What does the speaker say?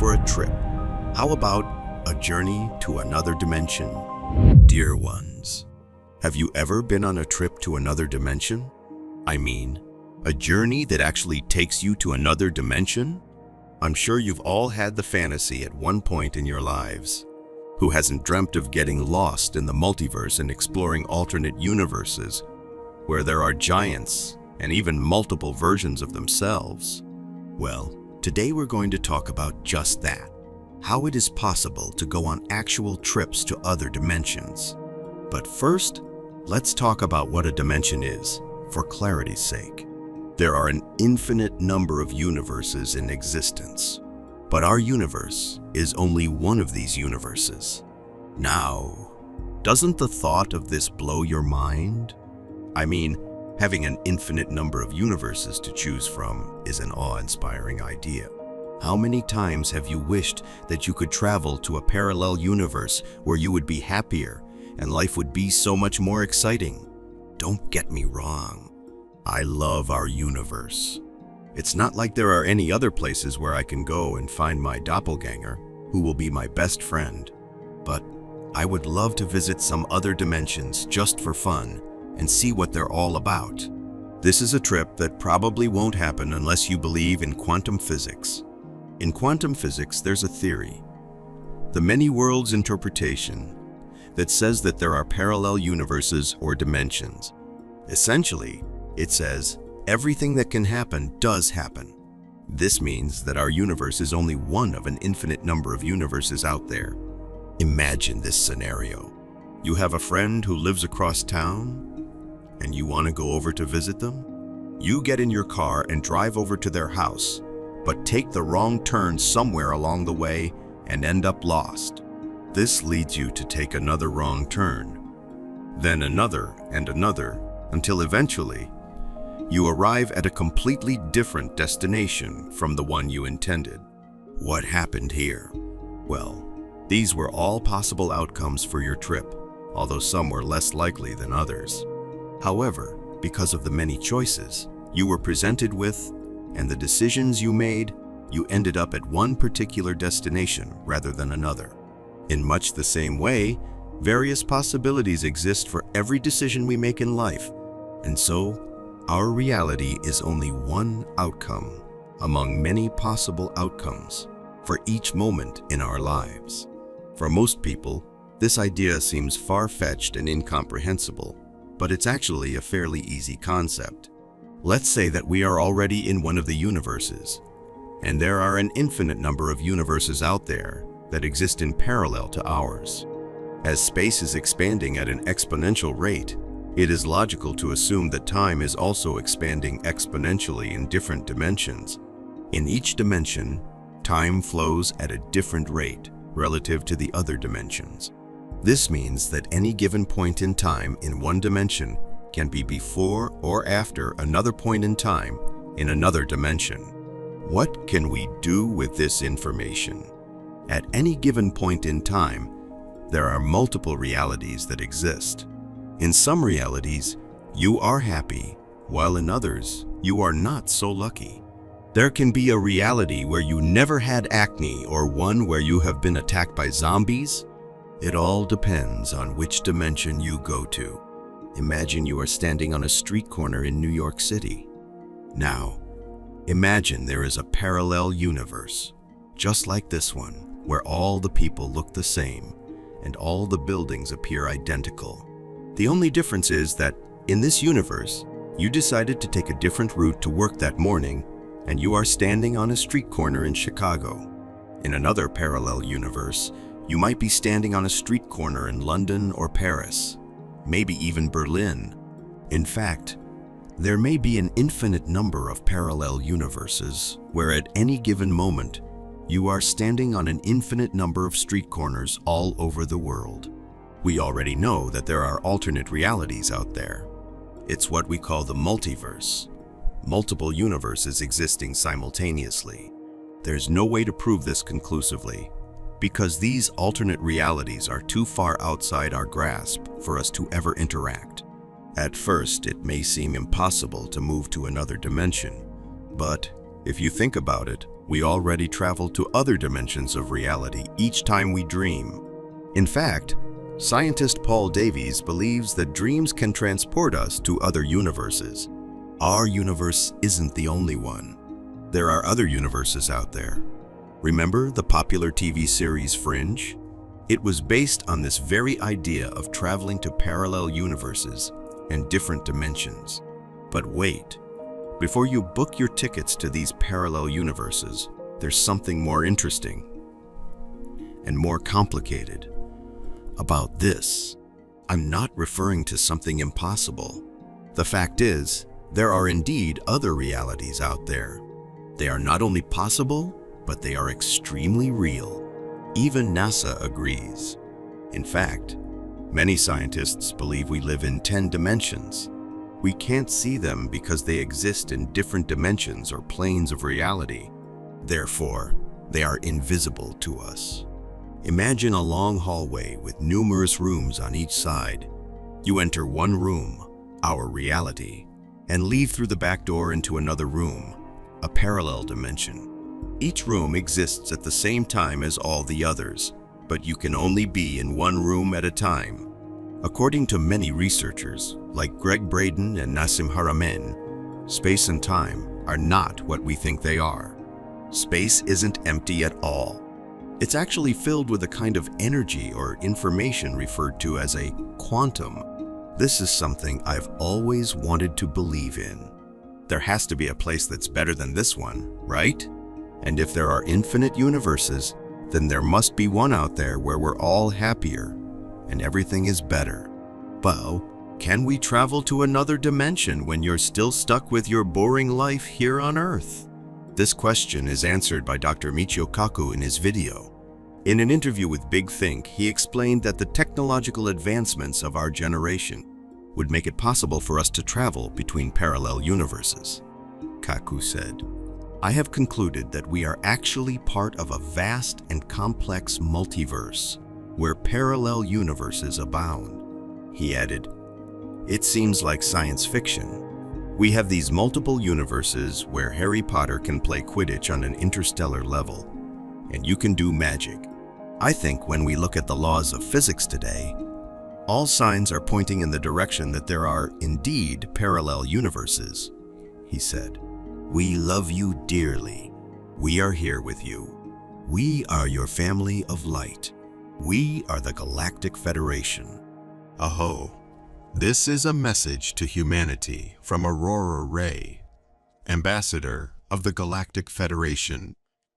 for a trip. How about a journey to another dimension? Dear ones, have you ever been on a trip to another dimension? I mean, a journey that actually takes you to another dimension? I'm sure you've all had the fantasy at one point in your lives. Who hasn't dreamt of getting lost in the multiverse and exploring alternate universes where there are giants and even multiple versions of themselves? Well, today we're going to talk about just that. How it is possible to go on actual trips to other dimensions. But first, let's talk about what a dimension is, for clarity's sake. There are an infinite number of universes in existence, but our universe is only one of these universes. Now, doesn't the thought of this blow your mind? I mean, having an infinite number of universes to choose from is an awe-inspiring idea. How many times have you wished that you could travel to a parallel universe where you would be happier and life would be so much more exciting? Don't get me wrong. I love our universe. It's not like there are any other places where I can go and find my doppelganger, who will be my best friend. But I would love to visit some other dimensions just for fun and see what they're all about. This is a trip that probably won't happen unless you believe in quantum physics. In quantum physics, there's a theory, the many worlds interpretation, that says that there are parallel universes or dimensions. Essentially, it says everything that can happen does happen. This means that our universe is only one of an infinite number of universes out there. Imagine this scenario. You have a friend who lives across town, and you want to go over to visit them? You get in your car and drive over to their house, but take the wrong turn somewhere along the way and end up lost. This leads you to take another wrong turn, then another and another, until eventually you arrive at a completely different destination from the one you intended. What happened here? Well, these were all possible outcomes for your trip, although some were less likely than others. However, because of the many choices you were presented with and the decisions you made, you ended up at one particular destination rather than another. In much the same way, various possibilities exist for every decision we make in life, and so our reality is only one outcome among many possible outcomes for each moment in our lives. For most people, this idea seems far-fetched and incomprehensible, but it's actually a fairly easy concept. Let's say that we are already in one of the universes, and there are an infinite number of universes out there that exist in parallel to ours. As space is expanding at an exponential rate, it is logical to assume that time is also expanding exponentially in different dimensions. In each dimension, time flows at a different rate relative to the other dimensions. This means that any given point in time in one dimension can be before or after another point in time in another dimension. What can we do with this information? At any given point in time, there are multiple realities that exist. In some realities, you are happy, while in others, you are not so lucky. There can be a reality where you never had acne or one where you have been attacked by zombies. It all depends on which dimension you go to. Imagine you are standing on a street corner in New York City. Now, imagine there is a parallel universe, just like this one, where all the people look the same and all the buildings appear identical. The only difference is that in this universe, you decided to take a different route to work that morning, and you are standing on a street corner in Chicago. In another parallel universe, you might be standing on a street corner in London or Paris, maybe even Berlin. In fact, there may be an infinite number of parallel universes where at any given moment, you are standing on an infinite number of street corners all over the world. We already know that there are alternate realities out there. It's what we call the multiverse. Multiple universes existing simultaneously. There's no way to prove this conclusively, because these alternate realities are too far outside our grasp for us to ever interact. At first, it may seem impossible to move to another dimension, but If you think about it, we already travel to other dimensions of reality each time we dream. In fact, scientist Paul Davies believes that dreams can transport us to other universes. Our universe isn't the only one. There are other universes out there. Remember the popular TV series Fringe? It was based on this very idea of traveling to parallel universes and different dimensions. But wait, before you book your tickets to these parallel universes, there's something more interesting and more complicated about this. I'm not referring to something impossible. The fact is, there are indeed other realities out there. They are not only possible, but they are extremely real. Even NASA agrees. In fact, many scientists believe we live in 10 dimensions. We can't see them because they exist in different dimensions or planes of reality. Therefore, they are invisible to us. Imagine a long hallway with numerous rooms on each side. You enter one room, our reality, and leave through the back door into another room, a parallel dimension. Each room exists at the same time as all the others, but you can only be in one room at a time. According to many researchers, like Greg Braden and Nassim Haramein, space and time are not what we think they are. Space isn't empty at all. It's actually filled with a kind of energy or information referred to as a quantum. This is something I've always wanted to believe in. There has to be a place that's better than this one, right? And if there are infinite universes, then there must be one out there where we're all happier and everything is better. Well, can we travel to another dimension when you're still stuck with your boring life here on Earth? This question is answered by Dr. Michio Kaku in his video. In an interview with Big Think, he explained that the technological advancements of our generation would make it possible for us to travel between parallel universes. Kaku said, "I have concluded that we are actually part of a vast and complex multiverse where parallel universes abound." He added, "It seems like science fiction. We have these multiple universes where Harry Potter can play Quidditch on an interstellar level, and you can do magic. I think when we look at the laws of physics today, all signs are pointing in the direction that there are indeed parallel universes," he said. "We love you dearly. We are here with you. We are your family of light. We are the Galactic Federation." Aho. This is a message to humanity from Aurora Ray, ambassador of the Galactic Federation.